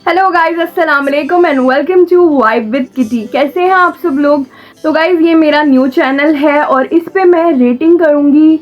Hello guys, अस्सलाम वालेकुम and welcome to vibe with Kitty. कैसे हैं आप सब लोग। तो गाइज ये मेरा न्यू चैनल है और इस पे मैं रेटिंग करूँगी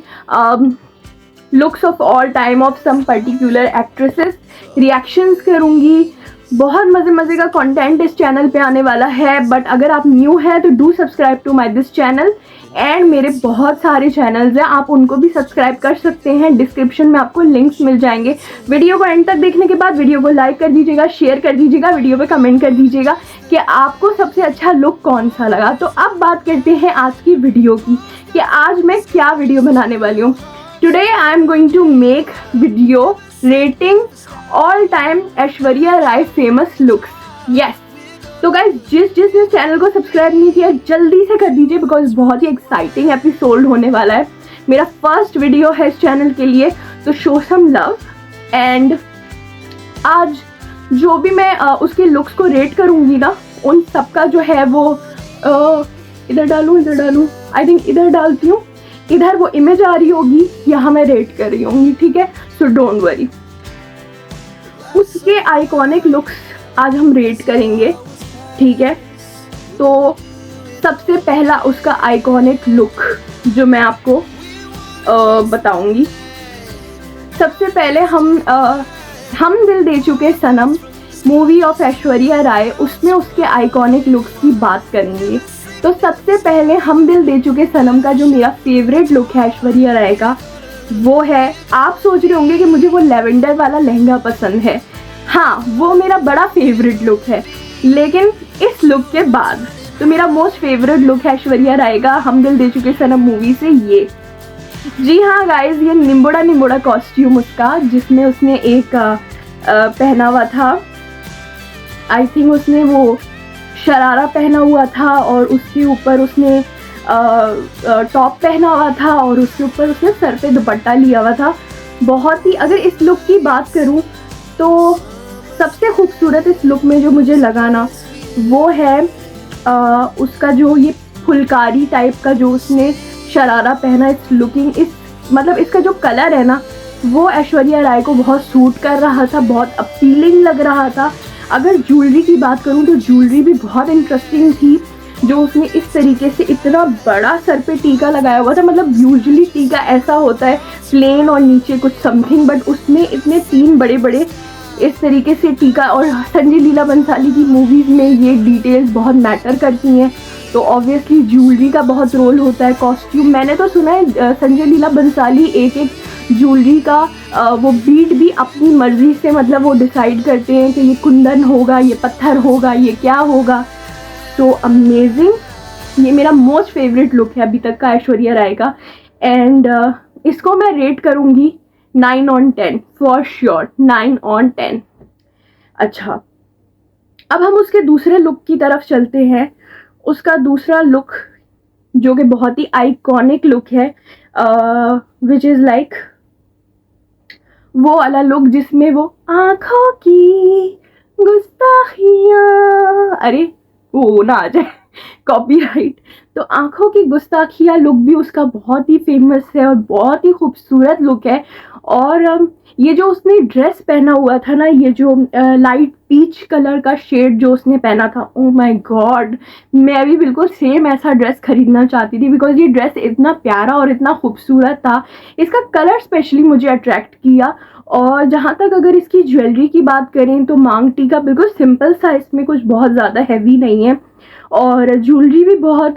looks of all time of some particular actresses, reactions करूँगी। बहुत मज़े मज़े का कंटेंट इस चैनल पे आने वाला है। बट अगर आप न्यू हैं तो do subscribe to my this channel and मेरे बहुत सारे चैनल्स हैं, आप उनको भी सब्सक्राइब कर सकते हैं। डिस्क्रिप्शन में आपको लिंक्स मिल जाएंगे। वीडियो को एंड तक देखने के बाद वीडियो को लाइक कर दीजिएगा, शेयर कर दीजिएगा, वीडियो पे कमेंट कर दीजिएगा कि आपको सबसे अच्छा लुक कौन सा लगा। तो अब बात करते हैं आज की वीडियो की कि आज मैं क्या वीडियो बनाने वाली हूँ। Today I am going to make video rating all time Aishwarya Rai famous looks. Yes, तो गाइज जिसने चैनल को सब्सक्राइब नहीं किया जल्दी से कर दीजिए बिकॉज बहुत ही एक्साइटिंग एपिसोड होने वाला है। मेरा फर्स्ट वीडियो है इस चैनल के लिए, तो शो सम लव। एंड आज जो भी मैं उसके लुक्स को रेट करूँगी ना, उन सबका जो है वो इधर डालूँ आई थिंक इधर डालती हूँ। इधर वो इमेज आ रही होगी, यहाँ मैं रेट कर रही होंगी, ठीक है। सो डोंट वरी, उसके आइकॉनिक लुक्स आज हम रेट करेंगे, ठीक है। तो सबसे पहला उसका आइकॉनिक लुक जो मैं आपको बताऊंगी। सबसे पहले हम दिल दे चुके सनम मूवी ऑफ ऐश्वर्या राय, उसमें उसके आइकॉनिक लुक्स की बात करेंगे। तो सबसे पहले हम दिल दे चुके सनम का जो मेरा फेवरेट लुक है ऐश्वर्या राय का, वो है, आप सोच रहे होंगे कि मुझे वो लेवेंडर वाला लहंगा पसंद है। हाँ, वो मेरा बड़ा फेवरेट लुक है, लेकिन इस लुक के बाद तो मेरा मोस्ट फेवरेट लुक है ऐश्वर्या राय का हम दिल दे चुके सनम मूवी से ये। जी हाँ गाइज, ये निम्बोड़ा कॉस्ट्यूम उसका, जिसमें उसने एक पहना हुआ था। आई थिंक उसने वो शरारा पहना हुआ था और उसके ऊपर उसने टॉप पहना हुआ था और उसके ऊपर उसने सर पे दुपट्टा लिया हुआ था। बहुत ही, अगर इस लुक की बात करूँ तो सबसे खूबसूरत इस लुक में जो मुझे लगा ना, वो है उसका जो ये फुलकारी टाइप का जो उसने शरारा पहना। इस लुकिंग, इस मतलब इसका जो कलर है ना, वो ऐश्वर्या राय को बहुत सूट कर रहा था, बहुत अपीलिंग लग रहा था। अगर ज्वेलरी की बात करूँ तो ज्वेलरी भी बहुत इंटरेस्टिंग थी। जो उसने इस तरीके से इतना बड़ा सर पे टीका लगाया हुआ था, मतलब यूजुअली टीका ऐसा होता है प्लेन और नीचे कुछ समथिंग, बट उसमें इतने 3 बड़े बड़े इस तरीके से टीका। और संजय लीला बंसाली की मूवीज़ में ये डिटेल्स बहुत मैटर करती हैं, तो ऑब्वियसली ज्वेलरी का बहुत रोल होता है। कॉस्ट्यूम, मैंने तो सुना है संजय लीला बंसाली एक एक ज्वेलरी का वो बीट भी अपनी मर्जी से, मतलब वो डिसाइड करते हैं कि ये कुंदन होगा, ये पत्थर होगा, ये क्या होगा। तो अमेजिंग, ये मेरा मोस्ट फेवरेट लुक है अभी तक का ऐश्वर्या राय का। एंड इसको मैं रेट करूँगी 9 on 10 फॉर श्योर, 9 on 10। अच्छा, अब हम उसके दूसरे लुक की तरफ चलते हैं। उसका दूसरा लुक जो कि बहुत ही आइकॉनिक लुक है, विच इज़ लाइक वो वाला लुक जिसमें वो आँखों की गुस्ताखियाँ, अरे वो ना आ जाए कॉपीराइट। तो आँखों की गुस्ताखियाँ लुक भी उसका बहुत ही फेमस है और बहुत ही खूबसूरत लुक है। और ये जो उसने ड्रेस पहना हुआ था ना, ये जो लाइट पीच कलर का शेड जो उसने पहना था, ओह माय गॉड, मैं भी बिल्कुल सेम ऐसा ड्रेस खरीदना चाहती थी बिकॉज ये ड्रेस इतना प्यारा और इतना खूबसूरत था। इसका कलर स्पेशली मुझे अट्रैक्ट किया। और जहाँ तक अगर इसकी ज्वेलरी की बात करें तो मांग टीका बिल्कुल सिंपल सा, इसमें कुछ बहुत ज़्यादा हैवी नहीं है। और ज्वेलरी भी बहुत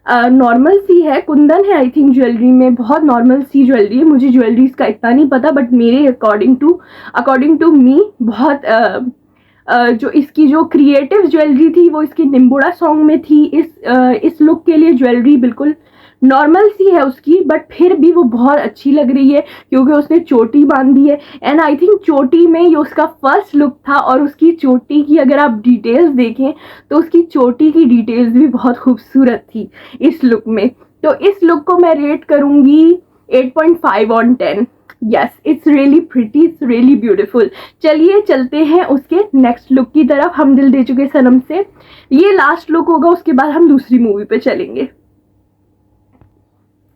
नॉर्मल सी है, कुंदन है आई थिंक ज्वेलरी में, बहुत नॉर्मल सी ज्वेलरी है। मुझे ज्वेलरीज का इतना नहीं पता, बट मेरे अकॉर्डिंग टू मी बहुत जो इसकी जो क्रिएटिव ज्वेलरी थी वो इसकी निम्बोड़ा सॉन्ग में थी। इस लुक के लिए ज्वेलरी बिल्कुल नॉर्मल सी है उसकी, बट फिर भी वो बहुत अच्छी लग रही है क्योंकि उसने चोटी बांधी है। एंड आई थिंक चोटी में ये उसका फर्स्ट लुक था और उसकी चोटी की अगर आप डिटेल्स देखें तो उसकी चोटी की डिटेल्स भी बहुत खूबसूरत थी इस लुक में। तो इस लुक को मैं रेट करूँगी 8.5 on 10। Yes, it's really pretty, it's really beautiful. चलिए चलते हैं उसके नेक्स्ट लुक की तरफ, हम दिल दे चुके सनम से। ये लास्ट लुक होगा, उसके बाद हम दूसरी मूवी पे चलेंगे।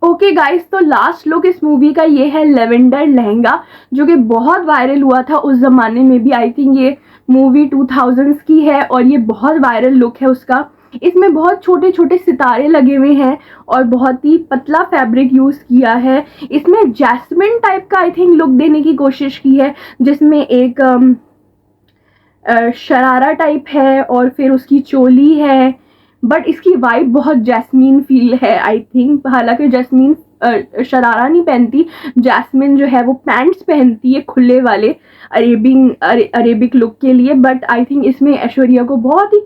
ओके गाइस, तो लास्ट लुक इस मूवी का ये है लेवेंडर लहंगा, जो कि बहुत वायरल हुआ था उस ज़माने में भी। आई थिंक ये मूवी 2000s की है और ये बहुत वायरल लुक है उसका। इसमें बहुत छोटे छोटे सितारे लगे हुए हैं और बहुत ही पतला फैब्रिक यूज़ किया है। इसमें जैस्मिन टाइप का आई थिंक लुक देने की कोशिश की है, जिसमें एक शरारा टाइप है और फिर उसकी चोली है, बट इसकी वाइब बहुत जैस्मीन फील है आई थिंक। हालांकि जैस्मीन शरारा नहीं पहनती, जैस्मिन जो है वो पैंट्स पहनती है खुले वाले अरेबिक लुक के लिए। बट आई थिंक इसमें ऐश्वर्या को बहुत ही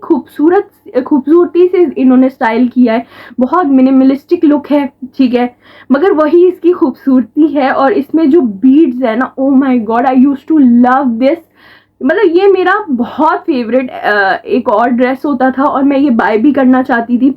खूबसूरती से इन्होंने स्टाइल किया है। बहुत मिनिमलिस्टिक लुक है, ठीक है, मगर वही इसकी खूबसूरती है। और इसमें जो बीड्स है ना, oh my god, I used to love this. मतलब ये मेरा बहुत फेवरेट एक और ड्रेस होता था और मैं ये बाय भी करना चाहती थी।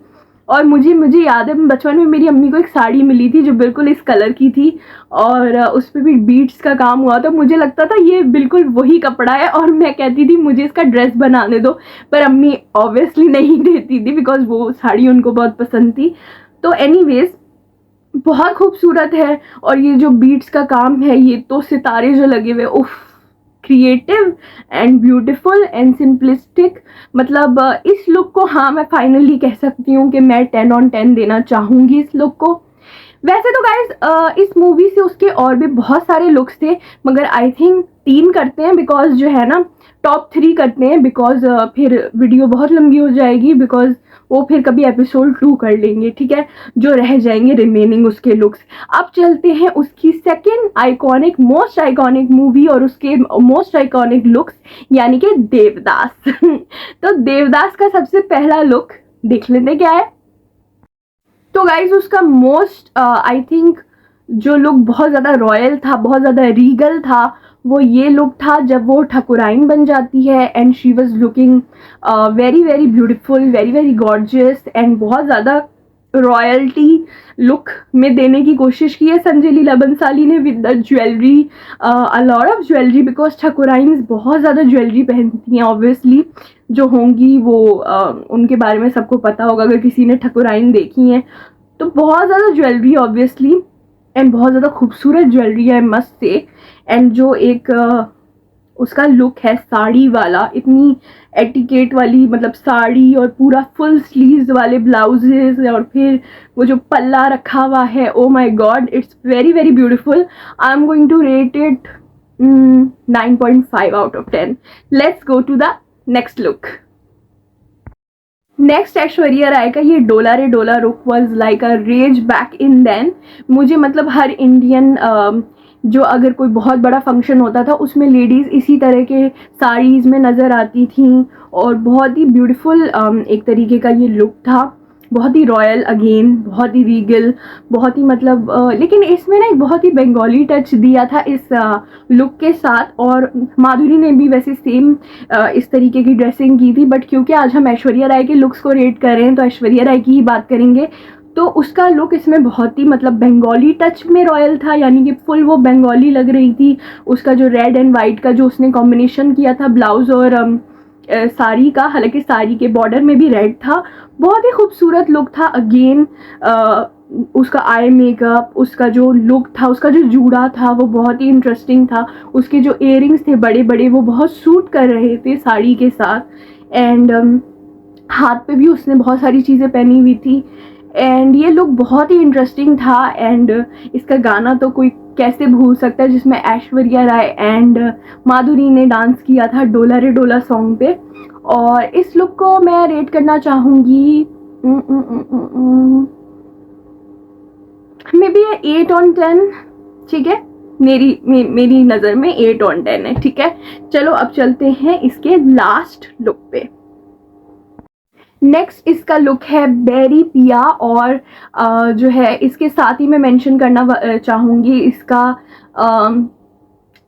और मुझे याद है बचपन में मेरी अम्मी को एक साड़ी मिली थी जो बिल्कुल इस कलर की थी और उस पर भी बीड्स का काम हुआ था। मुझे लगता था ये बिल्कुल वही कपड़ा है और मैं कहती थी मुझे इसका ड्रेस बनाने दो, पर अम्मी ऑब्वियसली नहीं देती थी बिकॉज वो साड़ी उनको बहुत पसंद थी। तो एनीवेज बहुत खूबसूरत है। और ये जो बीड्स का काम है, ये तो सितारे जो लगे हुए, उफ, creative and beautiful and simplistic. मतलब इस लुक को, हाँ, मैं फाइनली कह सकती हूँ कि मैं 10 on 10 देना चाहूँगी इस लुक को। वैसे तो गाइज इस मूवी से उसके और भी बहुत सारे लुक्स थे, मगर आई थिंक 3 करते हैं बिकॉज जो है ना, टॉप 3 करते हैं बिकॉज फिर वीडियो बहुत लंबी हो जाएगी, बिकॉज वो फिर कभी एपिसोड 2 कर लेंगे, ठीक है, जो रह जाएंगे रिमेनिंग उसके लुक्स। अब चलते हैं उसकी second iconic, most iconic movie और उसके मोस्ट आइकॉनिक लुक्स, यानी कि देवदास। तो देवदास का सबसे पहला लुक देख लेते क्या है। तो गाइज उसका मोस्ट आई थिंक जो लुक बहुत ज़्यादा रॉयल था, बहुत ज़्यादा रीगल था, वो ये लुक था जब वो ठाकुराइन बन जाती है and she was looking very very beautiful, very very gorgeous and बहुत ज़्यादा रॉयल्टी लुक में देने की कोशिश की है संजय लीला बंसाली ने with the jewellery, a lot of jewellery, because ठाकुराइंस बहुत ज़्यादा ज्वेलरी पहनती हैं ऑब्वियसली, जो होंगी वो उनके बारे में सबको पता होगा अगर किसी ने ठाकुराइन देखी हैं। तो बहुत ज़्यादा ज्वेलरी ऑब्वियसली एंड बहुत ज़्यादा खूबसूरत ज्वेलरी है, मस्त से। एंड जो एक उसका लुक है साड़ी वाला, इतनी एटिकेट वाली, मतलब साड़ी और पूरा फुल स्लीव्स वाले ब्लाउजेस और फिर वो जो पल्ला रखा हुआ है, oh my god, it's very very beautiful. I am going to rate it 9.5 out of 10। Let's go to the next look. Next Aishwarya Rai का ये Dola Re Dola look was like a rage back in then. मुझे मतलब हर इंडियन जो अगर कोई बहुत बड़ा function होता था उसमें लेडीज़ इसी तरह के साड़ीज़ में नज़र आती थीं और बहुत ही ब्यूटीफुल एक तरीके का ये लुक था, बहुत ही रॉयल, अगेन बहुत ही रीगल, बहुत ही मतलब लेकिन इसमें ना एक बहुत ही बंगाली टच दिया था इस लुक के साथ। और माधुरी ने भी वैसे सेम इस तरीके की ड्रेसिंग की थी, बट क्योंकि आज हम ऐश्वर्या राय के लुक्स को रेट कर रहे हैं तो ऐश्वर्या राय की ही बात करेंगे। तो उसका लुक इसमें बहुत ही मतलब बंगाली टच में रॉयल था, यानी कि फुल वो बंगाली लग रही थी। उसका जो रेड एंड वाइट का जो उसने कॉम्बिनेशन किया था ब्लाउज और साड़ी का, हालांकि साड़ी के बॉर्डर में भी रेड था, बहुत ही खूबसूरत लुक था। अगेन उसका आई मेकअप, उसका जो लुक था, उसका जो जूड़ा था वो बहुत ही इंटरेस्टिंग था। उसके जो इयररिंग्स थे बड़े बड़े वो बहुत सूट कर रहे थे साड़ी के साथ। एंड हाथ पे भी उसने बहुत सारी चीज़ें पहनी हुई थी एंड ये लुक बहुत ही इंटरेस्टिंग था। एंड इसका गाना तो कोई कैसे भूल सकता है, जिसमें ऐश्वर्या राय एंड माधुरी ने डांस किया था डोला रे डोला सॉन्ग पे। और इस लुक को मैं रेट करना चाहूँगी मे बी 8 on 10, ठीक है, मेरी नज़र में 8 on 10 है, ठीक है। चलो अब चलते हैं इसके लास्ट लुक पे। नेक्स्ट इसका लुक है बेरी पिया और जो है इसके साथ ही मैं मेंशन करना चाहूँगी इसका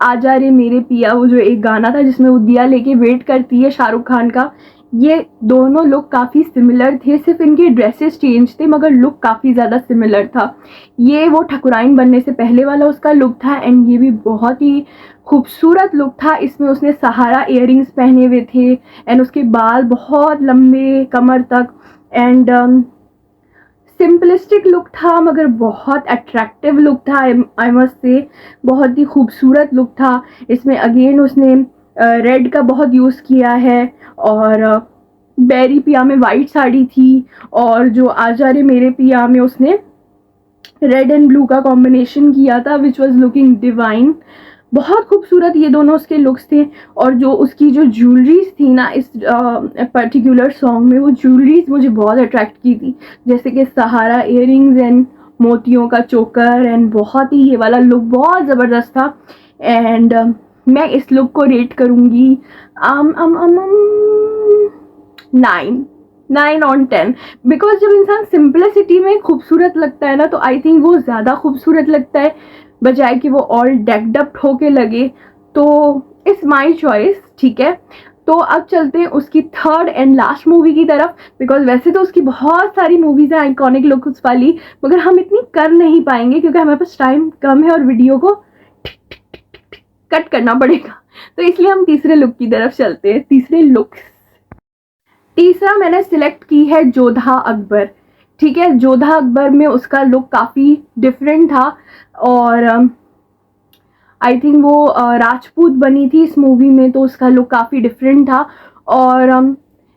आजा रे मेरे पिया, वो जो एक गाना था जिसमें वो दिया लेके वेट करती है शाहरुख खान का। ये दोनों लुक काफ़ी सिमिलर थे, सिर्फ इनके ड्रेसेस चेंज थे मगर लुक काफ़ी ज़्यादा सिमिलर था। ये वो ठाकुराइन बनने से पहले वाला उसका लुक था एंड ये भी बहुत ही खूबसूरत लुक था। इसमें उसने सहारा इयररिंग्स पहने हुए थे एंड उसके बाल बहुत लंबे कमर तक एंड सिंपलिस्टिक लुक था मगर बहुत अट्रैक्टिव लुक था, आई मस्ट से बहुत ही खूबसूरत लुक था। इसमें अगेन उसने रेड का बहुत यूज़ किया है, और बेरी पिया में वाइट साड़ी थी, और जो आजा रे मेरे पिया में उसने रेड एंड ब्लू का कॉम्बिनेशन किया था, विच वॉज लुकिंग डिवाइन। बहुत खूबसूरत ये दोनों उसके लुक्स थे। और जो उसकी जो ज्वेलरीज थी ना इस पर्टिकुलर सॉन्ग में, वो ज्वेलरीज मुझे बहुत अट्रैक्ट की थी, जैसे कि सहारा इयररिंग्स एंड मोतियों का चोकर, एंड बहुत ही ये वाला लुक बहुत ज़बरदस्त था। एंड मैं इस लुक को रेट करूँगी 9/10, बिकॉज जब इंसान सिंपलिसिटी में खूबसूरत लगता है ना, तो आई थिंक वो ज़्यादा खूबसूरत लगता है बजाय कि वो ऑल डेक्ड अप होके लगे। तो इट्स माई चॉइस, ठीक है। तो अब चलते हैं उसकी थर्ड एंड लास्ट मूवी की तरफ, बिकॉज वैसे तो उसकी बहुत सारी मूवीज हैं आइकॉनिक लुक्स वाली, मगर हम इतनी कर नहीं पाएंगे क्योंकि हमारे पास टाइम कम है और वीडियो को कट करना पड़ेगा। तो इसलिए हम तीसरे लुक की तरफ चलते हैं। तीसरा मैंने सिलेक्ट की है जोधा अकबर, ठीक है। जोधा अकबर में उसका लुक काफ़ी डिफरेंट था, और आई थिंक वो राजपूत बनी थी इस मूवी में, तो उसका लुक काफ़ी डिफरेंट था। और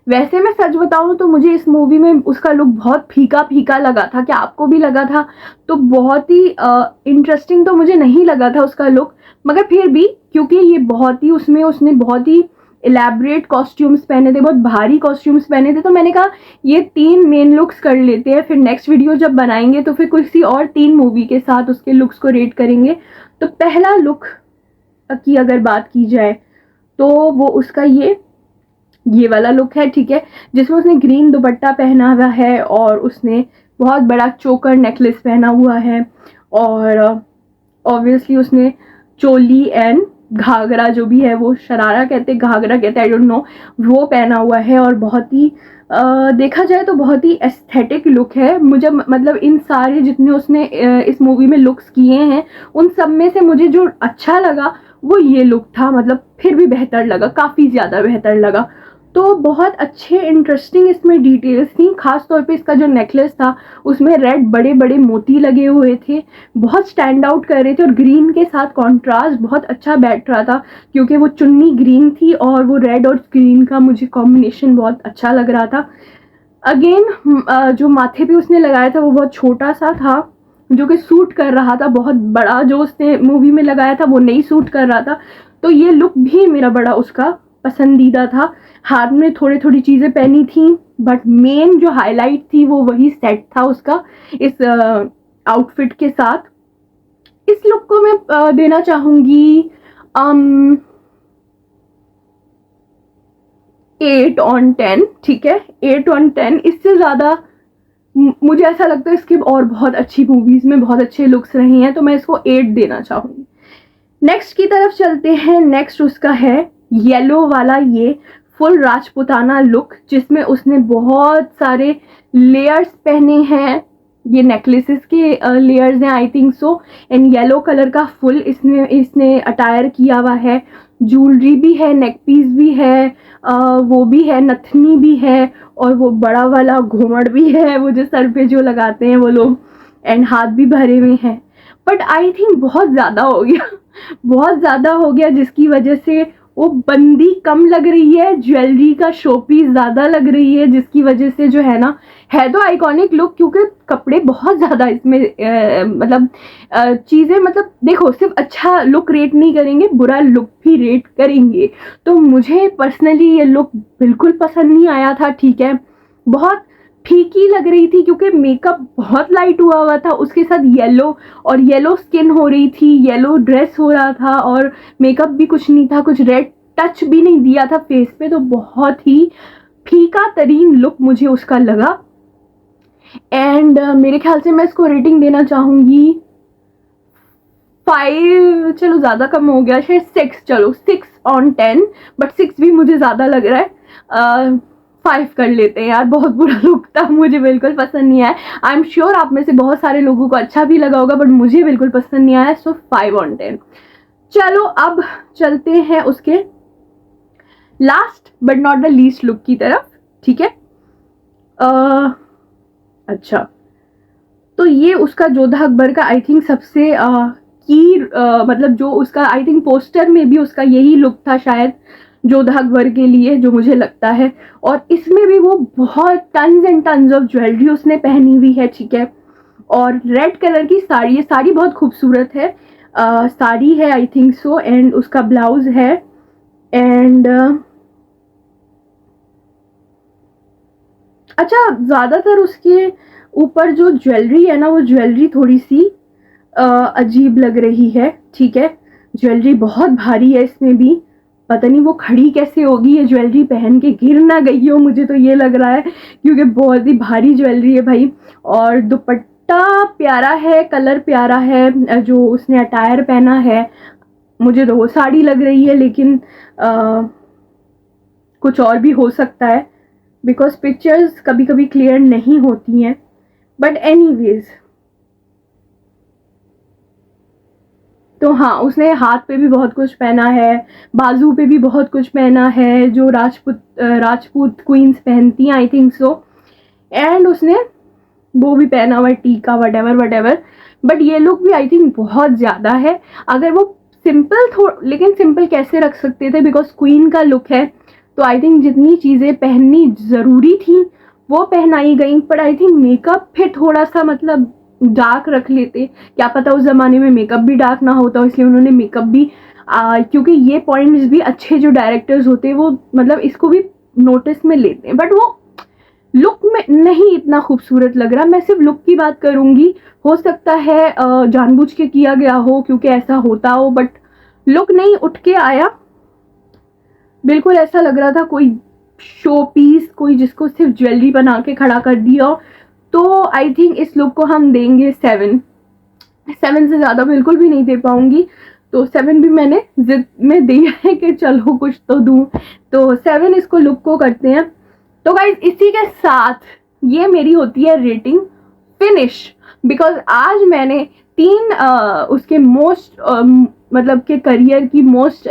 वैसे मैं सच बताऊं तो मुझे इस मूवी में उसका लुक बहुत फीका फीका लगा था। क्या आपको भी लगा था? तो बहुत ही इंटरेस्टिंग तो मुझे नहीं लगा था उसका लुक, मगर फिर भी क्योंकि ये बहुत ही उसने बहुत ही इलेबरेट कॉस्ट्यूम्स पहने थे, बहुत भारी कॉस्ट्यूम्स पहने थे, तो मैंने कहा ये 3 मेन लुक्स कर लेते हैं, फिर नेक्स्ट वीडियो जब बनाएंगे तो फिर किसी और 3 मूवी के साथ उसके लुक्स को रेट करेंगे। तो पहला लुक की अगर बात की जाए तो वो उसका ये वाला लुक है, ठीक है, जिसमें उसने ग्रीन दुपट्टा पहना हुआ है और उसने बहुत बड़ा चोकर नेकलेस पहना हुआ है, और ऑब्वियसली उसने चोली एंड घाघरा, जो भी है वो शरारा कहते घाघरा कहते आई डोंट नो, वो पहना हुआ है। और बहुत ही देखा जाए तो बहुत ही एस्थेटिक लुक है। मुझे मतलब इन सारे जितने उसने इस मूवी में लुक्स किए हैं, उन सब में से मुझे जो अच्छा लगा वो ये लुक था। मतलब फिर भी बेहतर लगा, काफ़ी ज़्यादा बेहतर लगा। तो बहुत अच्छे इंटरेस्टिंग इसमें डिटेल्स थी, खास तौर पे इसका जो नेकलेस था उसमें रेड बड़े बड़े मोती लगे हुए थे, बहुत स्टैंड आउट कर रहे थे, और ग्रीन के साथ कॉन्ट्रास्ट बहुत अच्छा बैठ रहा था क्योंकि वो चुन्नी ग्रीन थी और वो रेड और ग्रीन का मुझे कॉम्बिनेशन बहुत अच्छा लग रहा था। अगेन जो माथे पे उसने लगाया था वो बहुत छोटा सा था, जो कि सूट कर रहा था। बहुत बड़ा जो उसने मूवी में लगाया था वो नहीं सूट कर रहा था, तो ये लुक भी मेरा बड़ा उसका पसंदीदा था। हाथ में थोड़ी थोड़ी चीज़ें पहनी थी, बट मेन जो हाईलाइट थी वो वही सेट था उसका इस आउटफिट के साथ। इस लुक को मैं देना चाहूँगी 8/10, ठीक है, 8/10। इससे ज़्यादा मुझे ऐसा लगता है इसके और बहुत अच्छी मूवीज़ में बहुत अच्छे लुक्स रहे हैं, तो मैं इसको 8 देना चाहूँगी। नेक्स्ट की तरफ चलते हैं। नेक्स्ट उसका है येलो वाला ये फुल राजपुताना लुक, जिसमें उसने बहुत सारे लेयर्स पहने हैं। ये नेकलेसेस के लेयर्स हैं I think so, and yellow colour का फुल इसने अटायर किया हुआ है। ज्वेलरी भी है, नेक पीस भी है, वो भी है, नथनी भी है, और वो बड़ा वाला घूमड़ भी है, वो जो सर पे जो लगाते हैं वो लोग, एंड हाथ भी भरे हुए हैं। बट आई थिंक बहुत ज़्यादा हो गया बहुत ज़्यादा हो गया, जिसकी वजह से वो बंदी कम लग रही है, ज्वेलरी का शोपीस ज़्यादा लग रही है, जिसकी वजह से जो है ना, है तो आइकॉनिक लुक क्योंकि कपड़े बहुत ज़्यादा इसमें मतलब चीज़ें, मतलब देखो सिर्फ अच्छा लुक रेट नहीं करेंगे, बुरा लुक भी रेट करेंगे। तो मुझे पर्सनली ये लुक बिल्कुल पसंद नहीं आया था, ठीक है। बहुत फीकी लग रही थी क्योंकि मेकअप बहुत लाइट हुआ था, उसके साथ येलो, और येलो स्किन हो रही थी, येलो ड्रेस हो रहा था, और मेकअप भी कुछ नहीं था, कुछ रेड टच भी नहीं दिया था फेस पे, तो बहुत ही फीका तरीन लुक मुझे उसका लगा। एंड मेरे ख्याल से मैं इसको रेटिंग देना चाहूँगी 5, चलो ज़्यादा कम हो गया शायद 6, चलो 6/10, बट 6 भी मुझे ज़्यादा लग रहा है। 5 कर लेते हैं यार, बहुत बुरा लुक था, मुझे बिल्कुल पसंद नहीं आया। आई एम श्योर आप में से बहुत सारे लोगों को अच्छा भी लगा होगा, बट मुझे बिल्कुल पसंद नहीं आया, सो 5/10। चलो अब चलते हैं उसके last but not the least look की तरफ, ठीक है। अच्छा, तो ये उसका जोधा अकबर का आई थिंक सबसे की मतलब जो उसका आई थिंक पोस्टर में भी उसका यही लुक था शायद जोधा अकबर के लिए, जो मुझे लगता है। और इसमें भी वो बहुत tons and tons of jewellery उसने पहनी हुई है, ठीक है। और रेड कलर की साड़ी, ये साड़ी बहुत खूबसूरत है, साड़ी है आई थिंक सो, एंड उसका ब्लाउज है। एंड अच्छा, ज़्यादातर उसके ऊपर जो ज्वेलरी है ना, वो ज्वेलरी थोड़ी सी अजीब लग रही है, ठीक है। ज्वेलरी बहुत भारी है इसमें भी, पता नहीं वो खड़ी कैसे होगी, ये ज्वेलरी पहन के गिर ना गई हो, मुझे तो ये लग रहा है, क्योंकि बहुत ही भारी ज्वेलरी है भाई। और दुपट्टा प्यारा है, कलर प्यारा है, जो उसने अटायर पहना है मुझे तो वो साड़ी लग रही है, लेकिन कुछ और भी हो सकता है, बिकॉज पिक्चर्स कभी कभी क्लियर नहीं होती हैं। बट एनीवेज, तो हाँ, उसने हाथ पे भी बहुत कुछ पहना है, बाजू पे भी बहुत कुछ पहना है, जो राजपूत क्वींस पहनती हैं आई थिंक सो। एंड उसने वो भी पहना हुआ है टीका, वटेवर वटेवर। बट ये लुक भी आई थिंक बहुत ज़्यादा है। अगर वो सिंपल लेकिन सिंपल कैसे रख सकते थे, बिकॉज क्वीन का लुक है, तो आई थिंक जितनी चीज़ें पहननी ज़रूरी थी वो पहनाई गई। पर आई थिंक मेकअप फिर थोड़ा सा मतलब डार्क रख लेते, क्या पता उस ज़माने में मेकअप भी डार्क ना होता, इसलिए उन्होंने मेकअप भी क्योंकि ये पॉइंट्स भी अच्छे जो डायरेक्टर्स होते हैं वो मतलब इसको भी नोटिस में लेते हैं। बट वो लुक में नहीं इतना खूबसूरत लग रहा। मैं सिर्फ लुक की बात करूंगी, हो सकता है जानबूझ के किया गया हो क्योंकि ऐसा होता हो, बट लुक नहीं उठ के आया। बिल्कुल ऐसा लग रहा था कोई शो पीस, कोई जिसको सिर्फ ज्वेलरी बना के खड़ा कर दिया। तो आई थिंक इस लुक को हम देंगे 7 से ज़्यादा बिल्कुल भी नहीं दे पाऊंगी, तो 7 भी मैंने जिद में दिया है कि चलो कुछ तो दूं, तो 7 इसको लुक को करते हैं। तो गाइज इसी के साथ ये मेरी होती है रेटिंग फिनिश, बिकॉज आज मैंने 3 उसके मोस्ट मतलब के करियर की most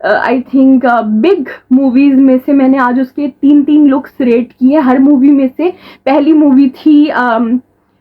I think big movies में से मैंने आज उसके 3 लुक्स रेट किए हर मूवी में से। पहली मूवी थी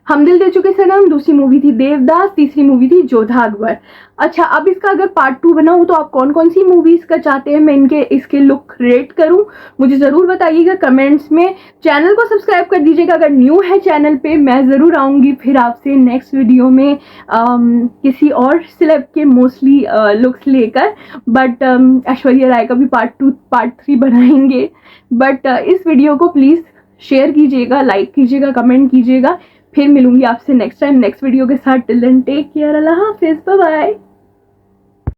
हम दिल दे चुके सनम, दूसरी मूवी थी देवदास, तीसरी मूवी थी जोधा अकबर। अच्छा, अब इसका अगर पार्ट 2 बनाऊं तो आप कौन कौन सी मूवीज का चाहते हैं मैं इसके लुक रेट करूं, मुझे ज़रूर बताइएगा कमेंट्स में। चैनल को सब्सक्राइब कर दीजिएगा अगर न्यू है चैनल पे। मैं ज़रूर आऊँगी फिर आपसे नेक्स्ट वीडियो में किसी और सिलेब के मोस्टली लुक्स लेकर, बट ऐश्वर्या राय का भी पार्ट 2 पार्ट 3 बनाएंगे। बट इस वीडियो को प्लीज़ शेयर कीजिएगा, लाइक कीजिएगा, कमेंट कीजिएगा। फिर मिलूंगी आपसे नेक्स्ट टाइम नेक्स्ट वीडियो के साथ। टिल देन टेक केयर, अल्लाह हाफिज़, बाय बाय।